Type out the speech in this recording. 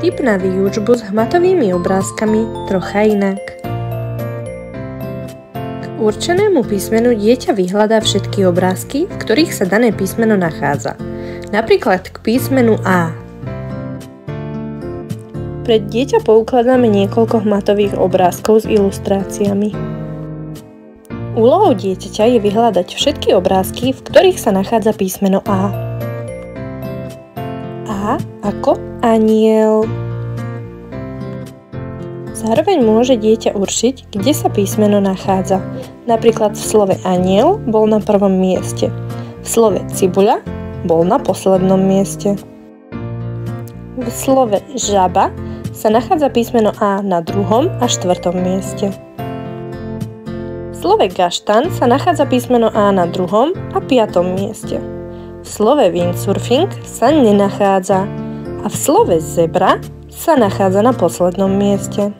Tip na výučbu s hmatovými obrázkami trocha inak. K určenému písmenu dieťa vyhľadá všetky obrázky, v ktorých sa dané písmeno nachádza. Napríklad k písmenu A. Pre dieťa poukladáme niekoľko hmatových obrázkov s ilustráciami. Úlohou dieťaťa je vyhľadať všetky obrázky, v ktorých sa nachádza písmeno A. A ako aniel. Zároveň môže dieťa určiť, kde sa písmeno nachádza. Napríklad v slove aniel bol na prvom mieste. V slove cibuľa bol na poslednom mieste. V slove žaba sa nachádza písmeno A na 2. a 4. mieste. V slove gaštan sa nachádza písmeno A na 2. a 5. mieste. V slove windsurfing sa nenachádza a v slove zebra sa nachádza na poslednom mieste.